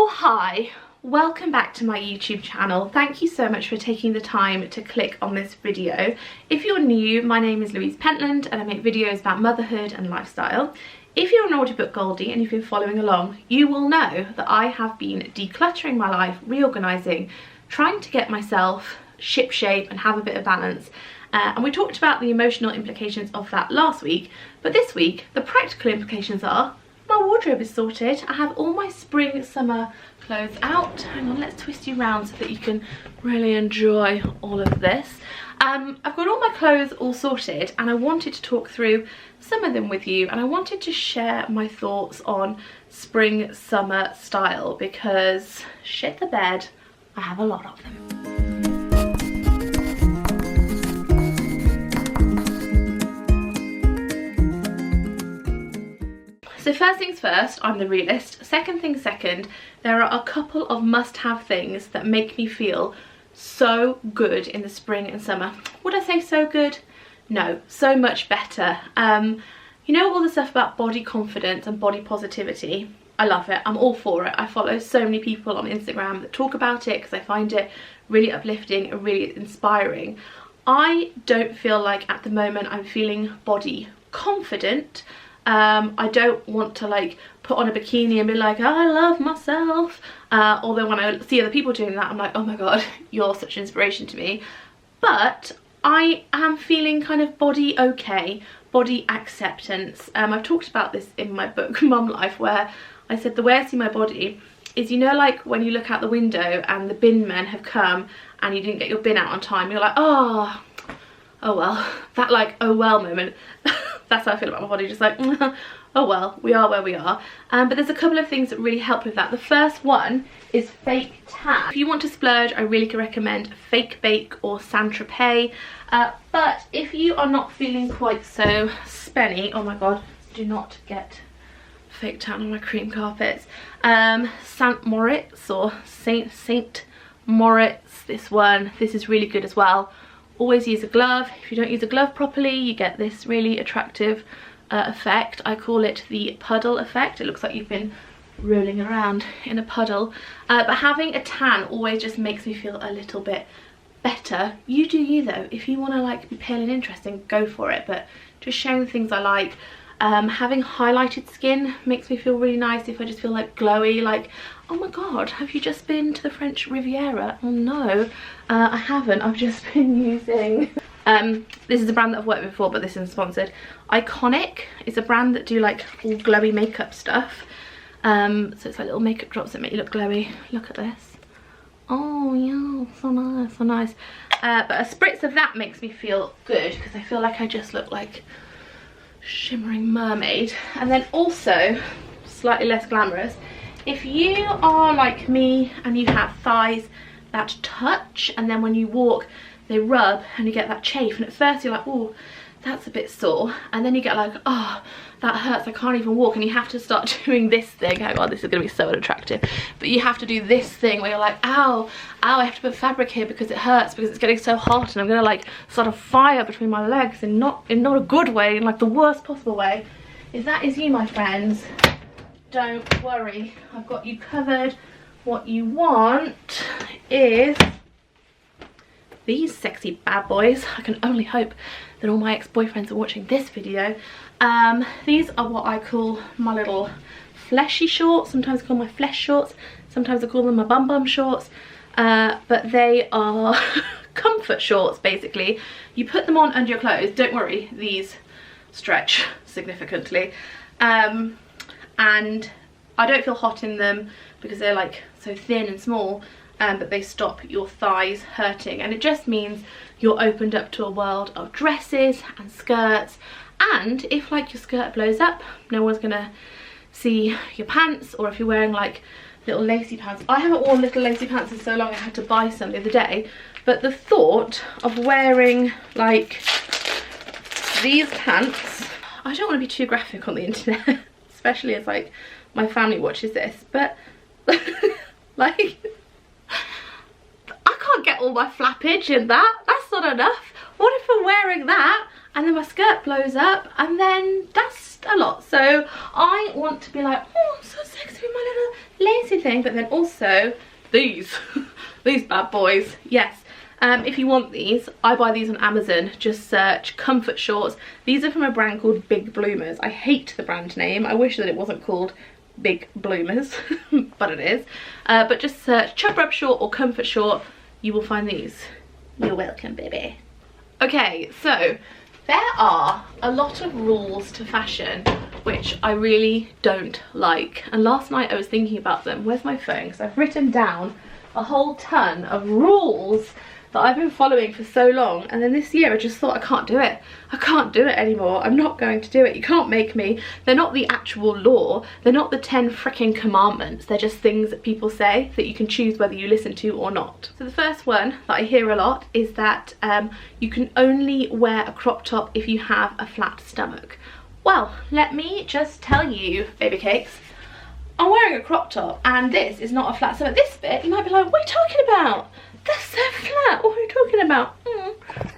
Oh hi, welcome back to my YouTube channel. Thank you so much for taking the time to click on this video. If you're new, my name is Louise Pentland and I make videos about motherhood and lifestyle. If you're an audiobook Goldie and you've been following along, you will know that I have been decluttering my life, reorganising, trying to get myself shipshape and have a bit of balance. And we talked about the emotional implications of that last week, but this week the practical implications are my wardrobe is sorted. I have all my spring summer clothes out. Hang on, let's twist you around so that you can really enjoy all of this. I've got all my clothes all sorted and I wanted to talk through some of them with you, and I wanted to share my thoughts on spring summer style because shit the bed, I have a lot of them. So first things first, I'm the realist. Second things second, there are a couple of must-have things that make me feel so good in the spring and summer. Would I say so good? No, so much better. You know all the stuff about body confidence and body positivity? I love it, I'm all for it. I follow so many people on Instagram that talk about it because I find it really uplifting and really inspiring. I don't feel like at the moment I'm feeling body confident. I don't want to like put on a bikini and be like, oh, I love myself. Although when I see other people doing that, I'm like, oh my god, you're such an inspiration to me. But I am feeling kind of body okay, body acceptance. I've talked about this in my book, Mum Life, where I said the way I see my body is, you know, like when you look out the window and the bin men have come and you didn't get your bin out on time, you're like, oh well, that like oh well moment. That's how I feel about my body, just like oh well, we are where we are. But there's a couple of things that really help with that. The first one is fake tan. If you want to splurge, I really can recommend Fake Bake or Saint-Tropez. But if you are not feeling quite so spenny, oh my god, do not get fake tan on my cream carpets. Saint Moritz or Saint Moritz, this is really good as well. Always use a glove. If you don't use a glove properly, you get this really attractive effect. I call it the puddle effect. It looks like you've been rolling around in a puddle. But having a tan always just makes me feel a little bit better. You do you though. If you want to like be pale and interesting, go for it. But just showing the things I like. Having highlighted skin makes me feel really nice. If I just feel like glowy, like, oh my god, have you just been to the French Riviera? Oh no, I haven't. I've just been using this is a brand that I've worked with before, but this isn't sponsored. Iconic is a brand that do like all glowy makeup stuff. So it's like little makeup drops that make you look glowy. Look at this. Oh yeah, so nice, so nice. But a spritz of that makes me feel good because I feel like I just look like shimmering mermaid. And then also, slightly less glamorous, if you are like me and you have thighs that touch and then when you walk they rub and you get that chafe, and at first you're like, oh, that's a bit sore, and then you get like, oh, that hurts, I can't even walk, and you have to start doing this thing. Oh god, this is going to be so unattractive, but you have to do this thing where you're like, ow, I have to put fabric here because it hurts, because it's getting so hot and I'm going to like start a fire between my legs in not a good way, in like the worst possible way. If that is you, my friends, don't worry, I've got you covered. What you want is these sexy bad boys. I can only hope that all my ex-boyfriends are watching this video. These are what I call my little fleshy shorts. Sometimes I call them my flesh shorts, sometimes I call them my bum shorts, but they are comfort shorts basically. You put them on under your clothes. Don't worry, these stretch significantly, and I don't feel hot in them because they're like so thin and small, but they stop your thighs hurting, and it just means you're opened up to a world of dresses and skirts. And if like your skirt blows up, no one's gonna see your pants, or if you're wearing like little lacy pants. I haven't worn little lacy pants in so long, I had to buy some the other day, but the thought of wearing like these pants, I don't want to be too graphic on the internet, especially as like my family watches this, but like I can't get all my flappage in that. That's not enough. What if I'm wearing that and then my skirt blows up, and then that's a lot. So I want to be like, oh, I'm so sexy with my lacy thing, but then also these, these bad boys, yes. If you want these, I buy these on Amazon. Just search comfort shorts. These are from a brand called Big Bloomers. I hate the brand name. I wish that it wasn't called Big Bloomers, but it is. But just search chub rub short or comfort short. You will find these. You're welcome, baby. Okay, so there are a lot of rules to fashion which I really don't like. And last night I was thinking about them. Where's my phone? Because I've written down a whole ton of rules that I've been following for so long, and then this year I just thought, I can't do it. I can't do it anymore. I'm not going to do it. You can't make me. They're not the actual law. They're not the 10 freaking commandments. They're just things that people say that you can choose whether you listen to or not. So the first one that I hear a lot is that you can only wear a crop top if you have a flat stomach. Well, let me just tell you, baby cakes, I'm wearing a crop top and this is not a flat stomach. This bit, you might be like, what are you talking about? That's so flat, what are you talking about?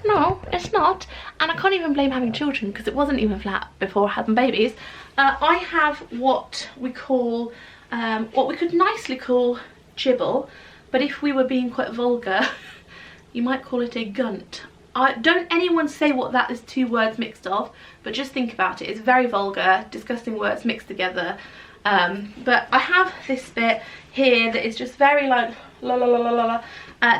No, it's not. And I can't even blame having children because it wasn't even flat before having babies. I have what we call, what we could nicely call gibble, but if we were being quite vulgar, you might call it a gunt. Don't anyone say what that is, two words mixed of, but just think about it. It's very vulgar, disgusting words mixed together. But I have this bit here that is just very like la la la la la.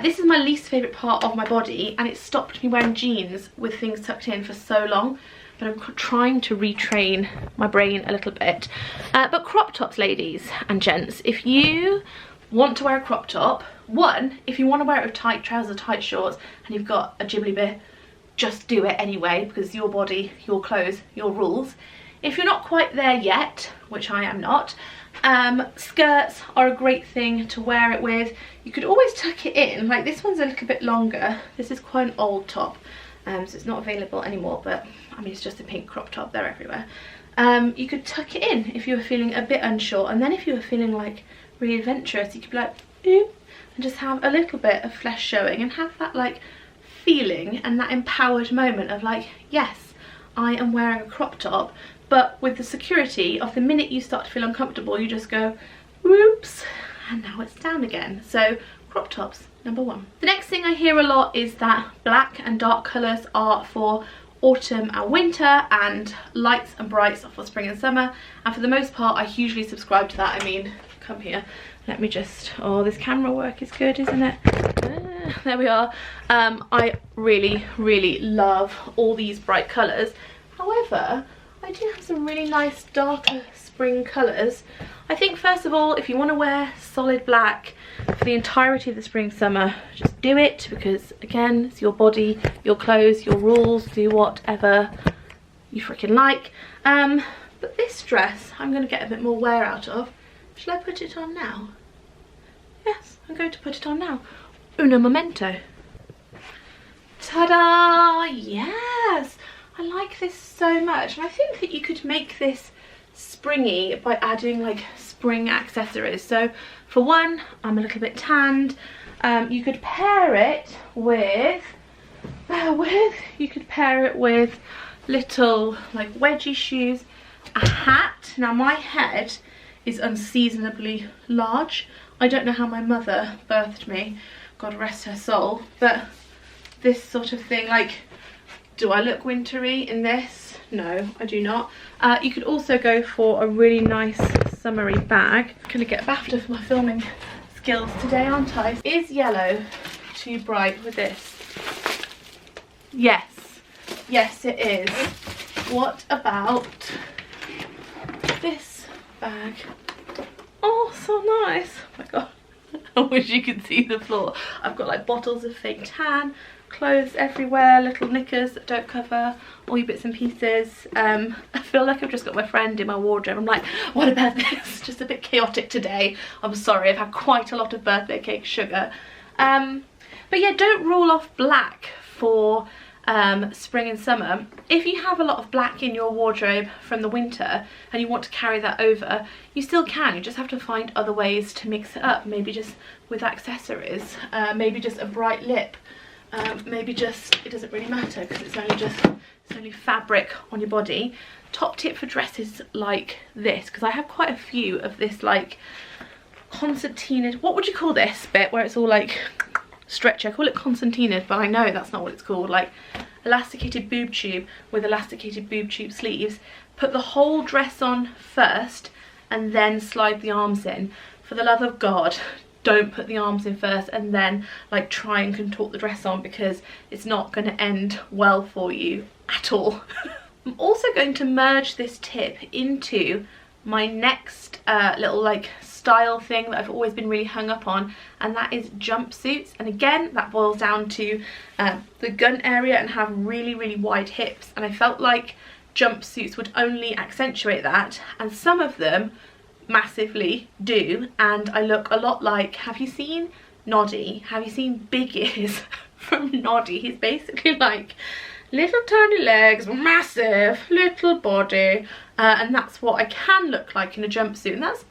This is my least favourite part of my body, and it stopped me wearing jeans with things tucked in for so long, but I'm trying to retrain my brain a little bit. But crop tops, ladies and gents, if you want to wear a crop top, one, if you want to wear it with tight trousers, tight shorts, and you've got a jibbly bit, just do it anyway, because your body, your clothes, your rules. If you're not quite there yet, which I am not, skirts are a great thing to wear it with. You could always tuck it in, like this one's a little bit longer. This is quite an old top, so it's not available anymore, but I mean, it's just a pink crop top, they're everywhere. You could tuck it in if you were feeling a bit unsure, and then if you were feeling like really adventurous, you could be like, oop, and just have a little bit of flesh showing and have that like feeling and that empowered moment of like, yes, I am wearing a crop top, but with the security of the minute you start to feel uncomfortable, you just go, whoops, and now it's down again. So crop tops, number one. The next thing I hear a lot is that black and dark colours are for autumn and winter, and lights and brights are for spring and summer, and for the most part I hugely subscribe to that. I mean, come here, let me just, oh, this camera work is good, isn't it? There we are. I really love all these bright colours. However, I do have some really nice darker spring colours. I think first of all, if you want to wear solid black for the entirety of the spring summer, just do it, because again, it's your body, your clothes, your rules, do whatever you freaking like. But this dress I'm going to get a bit more wear out of. Shall I put it on now? Yes, I'm going to put it on now. Uno momento. Ta-da! Yes! I like this so much, and I think that you could make this springy by adding like spring accessories. So for one, I'm a little bit tanned. You could pair it with, you could pair it with little like wedgie shoes, a hat. Now my head is unseasonably large. I don't know how my mother birthed me, God rest her soul, but this sort of thing, like, do I look wintry in this? No, I do not. You could also go for a really nice summery bag. I'm gonna get BAFTA for my filming skills today, aren't I? Is yellow too bright with this? Yes, yes it is. What about this bag? Oh, so nice. Oh my god, I wish you could see the floor. I've got like bottles of fake tan, clothes everywhere, little knickers that don't cover all your bits and pieces. I feel like I've just got my friend in my wardrobe. I'm like, what about this? Just a bit chaotic today. I'm sorry, I've had quite a lot of birthday cake sugar. But yeah, don't rule off black for spring and summer. If you have a lot of black in your wardrobe from the winter and you want to carry that over, you still can. You just have to find other ways to mix it up. Maybe just with accessories, maybe just a bright lip. Maybe just, it doesn't really matter because it's only fabric on your body. Top tip for dresses like this, because I have quite a few of this like concertinaed, what would you call this bit where it's all like stretchy? I call it concertinaed, but I know that's not what it's called. Like elasticated boob tube with elasticated boob tube sleeves. Put the whole dress on first and then slide the arms in. For the love of God, don't put the arms in first and then like try and contort the dress on, because it's not going to end well for you at all. I'm also going to merge this tip into my next little like style thing that I've always been really hung up on, and that is jumpsuits. And again, that boils down to the gun area and have really wide hips, and I felt like jumpsuits would only accentuate that, and some of them massively do, and I look a lot like, have you seen Noddy? Have you seen Big Ears from Noddy? He's basically like little tiny legs, massive little body, and that's what I can look like in a jumpsuit, and that's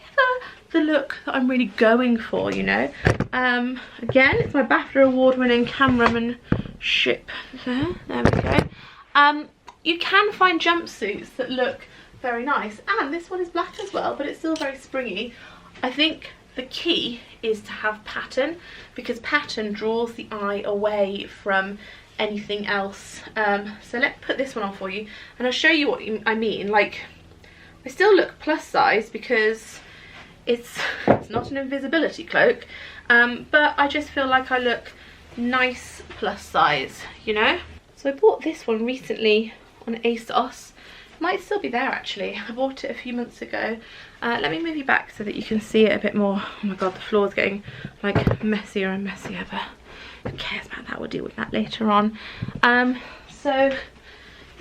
the look that I'm really going for, you know. Again, it's my BAFTA award-winning cameramanship there we go. You can find jumpsuits that look very nice, and this one is black as well, but it's still very springy. I think the key is to have pattern, because pattern draws the eye away from anything else. So let's put this one on for you and I'll show you what I mean. Like, I still look plus size because it's not an invisibility cloak, but I just feel like I look nice plus size, you know. So I bought this one recently on ASOS. Might still be there actually. I bought it a few months ago. Let me move you back so that you can see it a bit more. Oh my god, the floor's getting like messier and messier, but who cares about that? We'll deal with that later on. So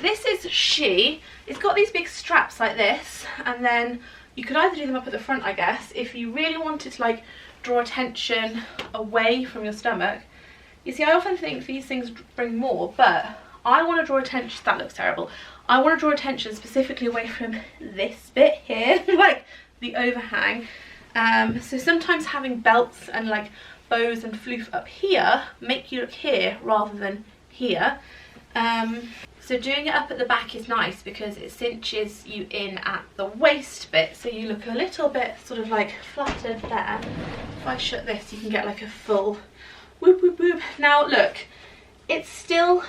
this is Shein. It's got these big straps like this, and then you could either do them up at the front, I guess, if you really wanted to like draw attention away from your stomach. You see, I often think these things bring more, but I want to draw attention. That looks terrible. I want to draw attention specifically away from this bit here, like the overhang. So sometimes having belts and like bows and floof up here make you look here rather than here. So doing it up at the back is nice because it cinches you in at the waist bit, so you look a little bit sort of like flattered there. If I shut this, you can get like a full whoop whoop whoop. Now look, it's still,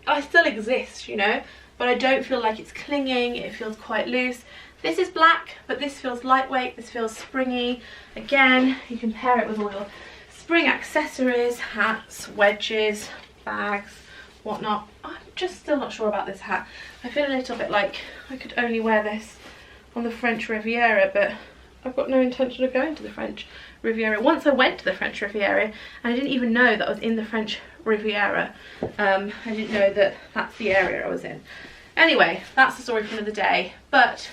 I still exist, you know, but I don't feel like it's clinging. It feels quite loose. This is black, but this feels lightweight, this feels springy. Again, you can pair it with all your spring accessories, hats, wedges, bags, whatnot. I'm just still not sure about this hat. I feel a little bit like I could only wear this on the French Riviera, but I've got no intention of going to the French Riviera. Once I went to the French Riviera and I didn't even know that I was in the French Riviera. I didn't know that that's the area I was in. Anyway, that's the story for another day, but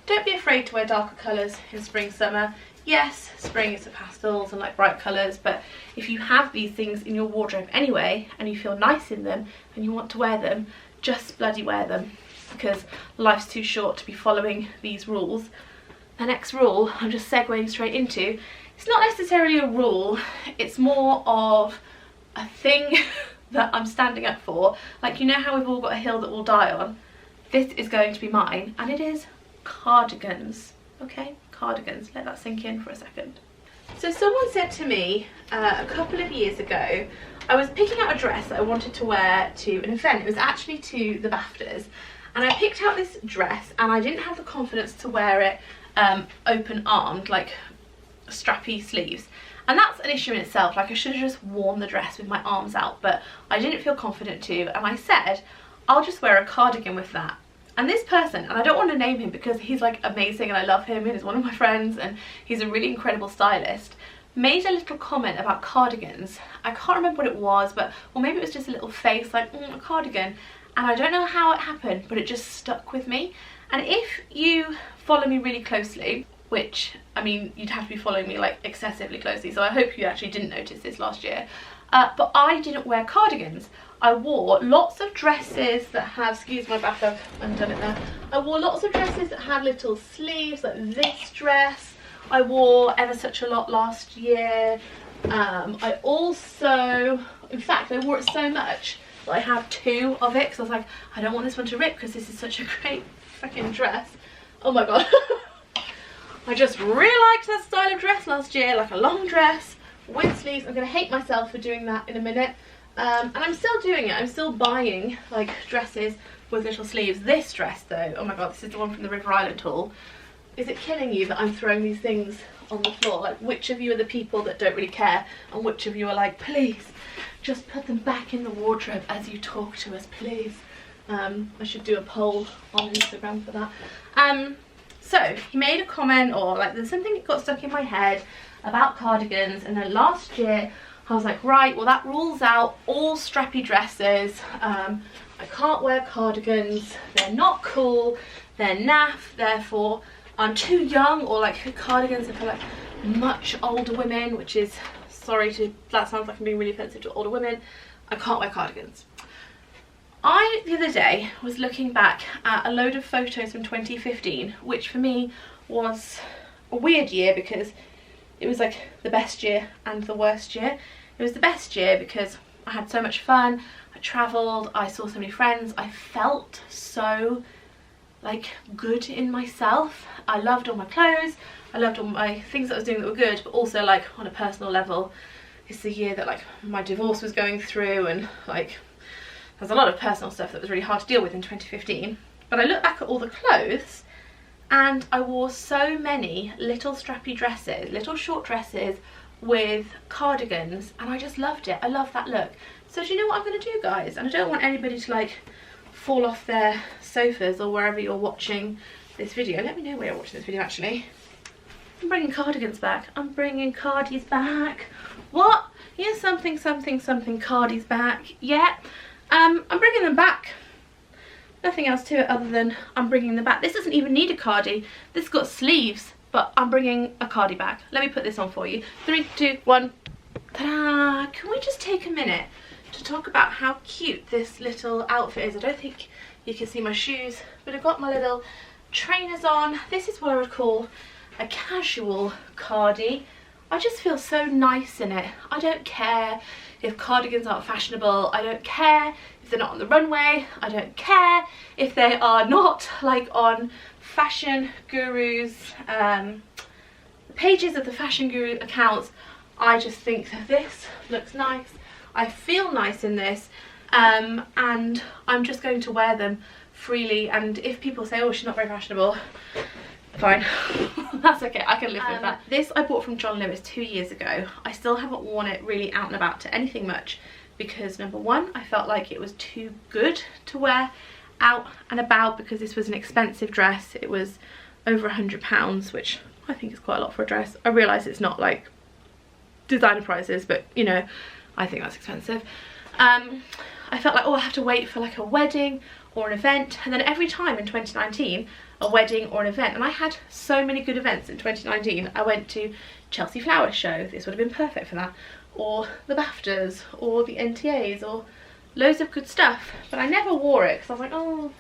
don't be afraid to wear darker colours in spring, summer. Yes, spring is the pastels and like bright colours, but if you have these things in your wardrobe anyway and you feel nice in them and you want to wear them, just bloody wear them, because life's too short to be following these rules. The next rule I'm just segueing straight into, it's not necessarily a rule, it's more of a thing that I'm standing up for. Like, you know how we've all got a hill that we'll die on? This is going to be mine, and it is cardigans. Okay, cardigans, let that sink in for a second. So someone said to me a couple of years ago, I was picking out a dress that I wanted to wear to an event. It was actually to the BAFTAs, and I picked out this dress and I didn't have the confidence to wear it open armed, like strappy sleeves, and that's an issue in itself. Like, I should have just worn the dress with my arms out, but I didn't feel confident to, and I said I'll just wear a cardigan with that. And this person, and I don't want to name him because he's like amazing and I love him and he's one of my friends and he's a really incredible stylist, made a little comment about cardigans. I can't remember what it was, but, or maybe it was just a little face like, a cardigan. And I don't know how it happened, but it just stuck with me. And if you follow me really closely, which, I mean, you'd have to be following me like excessively closely, so I hope you actually didn't notice this last year, but I didn't wear cardigans. I wore lots of dresses that have, excuse my back, I've undone it there. I wore lots of dresses that had little sleeves, like this dress. I wore ever such a lot last year. I also, in fact, I wore it so much that I have two of it, because I was like, I don't want this one to rip because this is such a great freaking dress. Oh my god. I just really liked that style of dress last year, like a long dress with sleeves. I'm going to hate myself for doing that in a minute. And I'm still doing it. I'm still buying like dresses with little sleeves. This dress though, oh my god, this is the one from the River Island haul. Is it killing you that I'm throwing these things on the floor? Like, which of you are the people that don't really care, and which of you are like, please just put them back in the wardrobe as you talk to us, please? I should do a poll on Instagram for that. So he made a comment, or like there's something that got stuck in my head about cardigans, and then last year I was like, right, well that rules out all strappy dresses. I can't wear cardigans, they're not cool, they're naff, therefore I'm too young, or like cardigans are for like much older women, which is, sorry to, that sounds like I'm being really offensive to older women. I can't wear cardigans. I, the other day, was looking back at a load of photos from 2015, which for me was a weird year because it was like the best year and the worst year. It was the best year because I had so much fun, I travelled, I saw so many friends, I felt so like good in myself. I loved all my clothes, I loved all my things that I was doing that were good, but also like on a personal level, it's the year that like my divorce was going through, and like there's a lot of personal stuff that was really hard to deal with in 2015. But I look back at all the clothes and I wore so many little strappy dresses, little short dresses with cardigans, and I just loved it. I love that look. So do you know what I'm going to do, guys? And I don't want anybody to like fall off their sofas or wherever you're watching this video. Let me know where you're watching this video actually. I'm bringing cardigans back. I'm bringing cardies back. What? Here's something cardies back. Yeah. I'm bringing them back. Nothing else to it other than I'm bringing them back. This doesn't even need a cardie. This has got sleeves, but I'm bringing a cardie back. Let me put this on for you. 3, 2, 1. Ta-da! Can we just take a minute to talk about how cute this little outfit is? I don't think you can see my shoes, but I've got my little trainers on. This is what I would call a casual cardie. I just feel so nice in it. I don't care if cardigans aren't fashionable. I don't care if they're not on the runway. I don't care if they are not like on fashion gurus, pages of the fashion guru accounts. I just think that this looks nice. I feel nice in this, and I'm just going to wear them freely. And if people say, oh, she's not very fashionable, fine. That's okay, I can live with that. This I bought from John Lewis 2 years ago. I still haven't worn it really out and about to anything much because number one, I felt like it was too good to wear out and about because this was an expensive dress. It was over £100, which I think is quite a lot for a dress. I realise it's not like designer prices, but you know, I think that's expensive. I felt like, oh, I have to wait for like a wedding or an event, and then every time in 2019 a wedding or an event, and I had so many good events in 2019. I went to Chelsea Flower Show, this would have been perfect for that, or the BAFTAs or the NTAs, or loads of good stuff, but I never wore it because I was like, oh,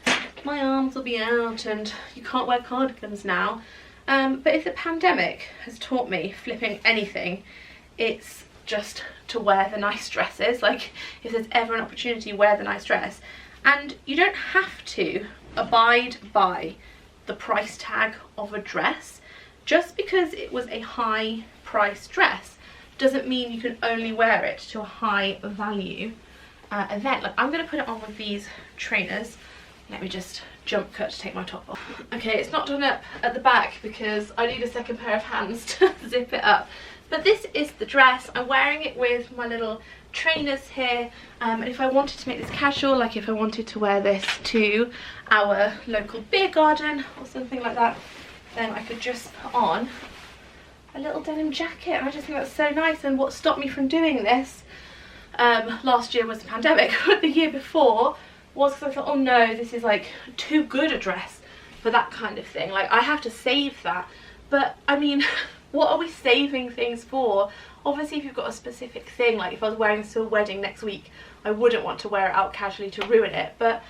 my arms will be out and you can't wear cardigans now. But if the pandemic has taught me flipping anything, it's just to wear the nice dresses. Like, if there's ever an opportunity, wear the nice dress. And you don't have to abide by the price tag of a dress. Just because it was a high price dress doesn't mean you can only wear it to a high value event. Like, I'm going to put it on with these trainers. Let me just jump cut to take my top off. Okay, it's not done up at the back because I need a second pair of hands to zip it up. But this is the dress. I'm wearing it with my little trainers here, and if I wanted to make this casual, like if I wanted to wear this to our local beer garden or something like that, then I could just put on a little denim jacket, and I just think that's so nice. And what stopped me from doing this last year was the pandemic, but the year before was because I thought, oh no, this is like too good a dress for that kind of thing, like I have to save that. But I mean, what are we saving things for? Obviously if you've got a specific thing, like if I was wearing this to a wedding next week, I wouldn't want to wear it out casually to ruin it. But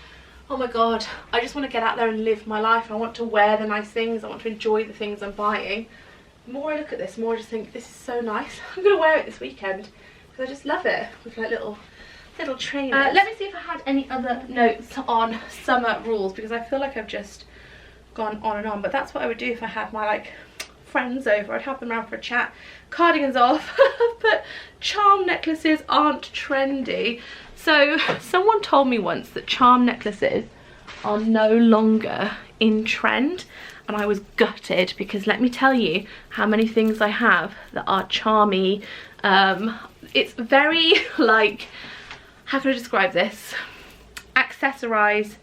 oh my god, I just want to get out there and live my life. I want to wear the nice things, I want to enjoy the things I'm buying. The more I look at this, the more I just think this is so nice. I'm going to wear it this weekend because I just love it with like little trainers. Let me see if I had any other notes on summer rules, because I feel like I've just gone on and on, but that's what I would do if I had my like friends over, I'd have them around for a chat. Cardigans off. But charm necklaces aren't trendy. So someone told me once that charm necklaces are no longer in trend, and I was gutted, because let me tell you how many things I have that are charmy. It's very like, how can I describe this? Accessorize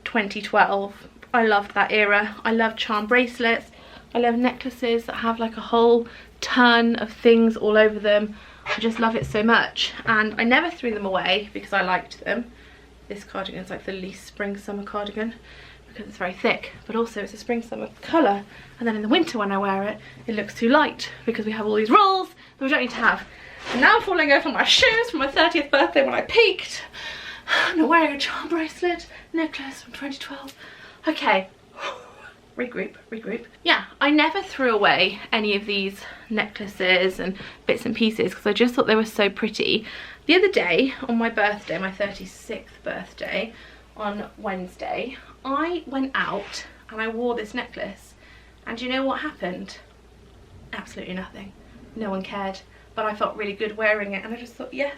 2012. I loved that era. I love charm bracelets. I love necklaces that have like a whole ton of things all over them. I just love it so much, and I never threw them away because I liked them. This cardigan is like the least spring summer cardigan because it's very thick, but also it's a spring summer colour, and then in the winter when I wear it, it looks too light because we have all these rules that we don't need to have. And now I'm falling over my shoes from my 30th birthday when I peaked. I'm not wearing a charm bracelet necklace from 2012. Okay. Regroup. Yeah, I never threw away any of these necklaces and bits and pieces because I just thought they were so pretty. The other day, on my birthday, my 36th birthday, on Wednesday, I went out and I wore this necklace, and do you know what happened? Absolutely nothing. No one cared, but I felt really good wearing it, and I just thought, yes,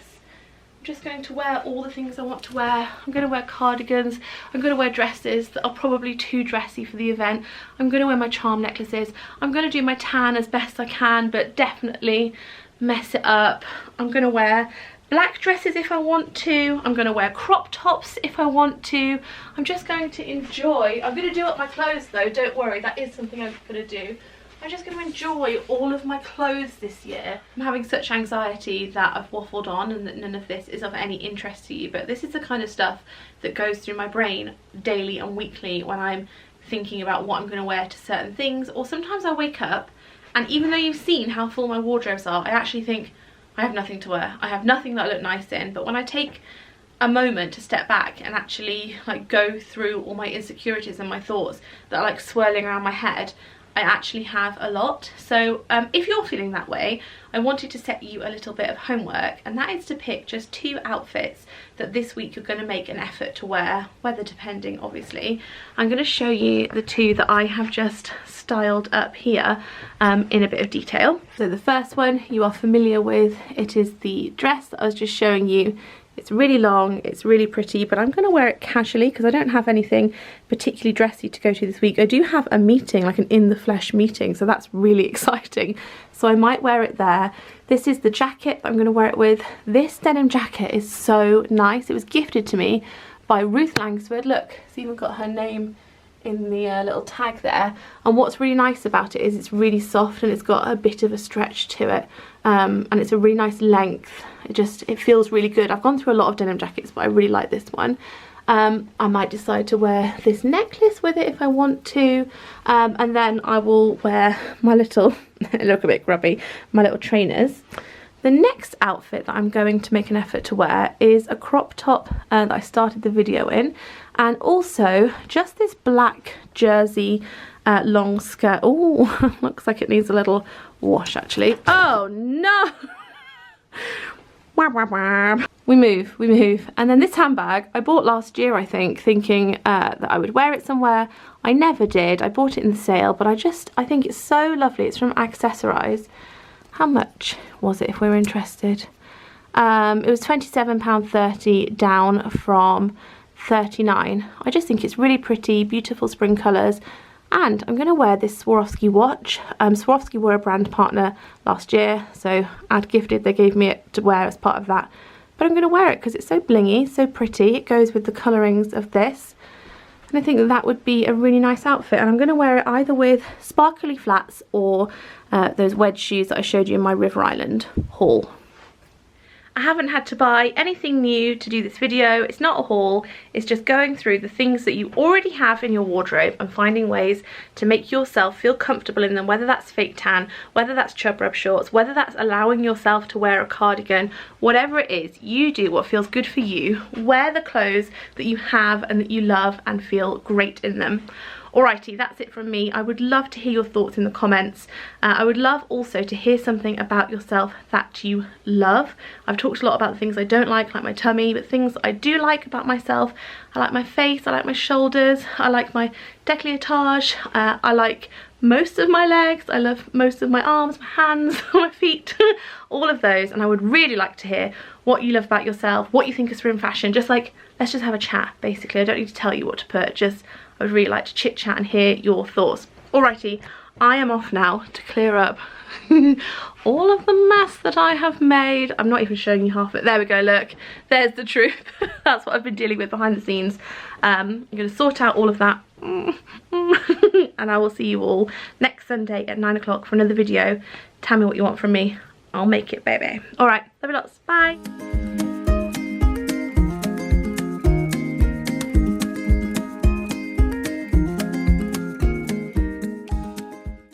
I'm just going to wear all the things I want to wear. I'm going to wear cardigans, I'm going to wear dresses that are probably too dressy for the event, I'm going to wear my charm necklaces, I'm going to do my tan as best I can but definitely mess it up. I'm going to wear black dresses if I want to, I'm going to wear crop tops if I want to. I'm just going to enjoy. I'm going to do up my clothes though, don't worry, that is something I'm going to do. I'm just going to enjoy all of my clothes this year. I'm having such anxiety that I've waffled on and that none of this is of any interest to you, but this is the kind of stuff that goes through my brain daily and weekly when I'm thinking about what I'm going to wear to certain things. Or sometimes I wake up and even though you've seen how full my wardrobes are, I actually think I have nothing to wear. I have nothing that I look nice in. But when I take a moment to step back and actually like go through all my insecurities and my thoughts that are like swirling around my head, I actually have a lot. So if you're feeling that way, I wanted to set you a little bit of homework, and that is to pick just 2 outfits that this week you're going to make an effort to wear, weather depending obviously. I'm going to show you the 2 that I have just styled up here in a bit of detail. So the first one you are familiar with, it is the dress that I was just showing you. It's really long, it's really pretty, but I'm going to wear it casually because I don't have anything particularly dressy to go to this week. I do have a meeting, like an in the flesh meeting, so that's really exciting. So I might wear it there. This is the jacket that I'm going to wear it with. This denim jacket is so nice. It was gifted to me by Ruth Langsford. Look, it's even got her name in the little tag there. And what's really nice about it is it's really soft and it's got a bit of a stretch to it. And it's a really nice length. It feels really good. I've gone through a lot of denim jackets, but I really like this one. I might decide to wear this necklace with it if I want to. And then I will wear my little, they look a bit grubby, my little trainers. The next outfit that I'm going to make an effort to wear is a crop top that I started the video in. And also just this black jersey long skirt. Oh, looks like it needs a little wash actually. Oh no! We move. And then this handbag I bought last year, I think, thinking that I would wear it somewhere. I never did. I bought it in the sale, but I think it's so lovely. It's from Accessorize. How much was it if we're interested? It was £27.30 down from £39. I just think it's really pretty, beautiful spring colours. And I'm going to wear this Swarovski watch. Swarovski were a brand partner last year, so I'd gifted, they gave me it to wear as part of that. But I'm going to wear it because it's so blingy, so pretty. It goes with the colourings of this. And I think that would be a really nice outfit. And I'm going to wear it either with sparkly flats or those wedge shoes that I showed you in my River Island haul. I haven't had to buy anything new to do this video. It's not a haul, it's just going through the things that you already have in your wardrobe and finding ways to make yourself feel comfortable in them, whether that's fake tan, whether that's chub rub shorts, whether that's allowing yourself to wear a cardigan, whatever it is, you do what feels good for you. Wear the clothes that you have and that you love and feel great in them. Alrighty, that's it from me. I would love to hear your thoughts in the comments. I would love also to hear something about yourself that you love. I've talked a lot about the things I don't like my tummy, but things I do like about myself. I like my face, I like my shoulders, I like my décolletage, I like most of my legs, I love most of my arms, my hands, my feet, all of those. And I would really like to hear what you love about yourself, what you think is spring fashion. Just like, let's just have a chat basically. I don't need to tell you what to purchase. I would really like to chit chat and hear your thoughts. Alrighty, I am off now to clear up all of the mess that I have made. I'm not even showing you half of it. There we go, look, there's the truth. That's what I've been dealing with behind the scenes. I'm going to sort out all of that and I will see you all next Sunday at 9 o'clock for another video. Tell me what you want from me, I'll make it, baby. Alright, love you lots, bye.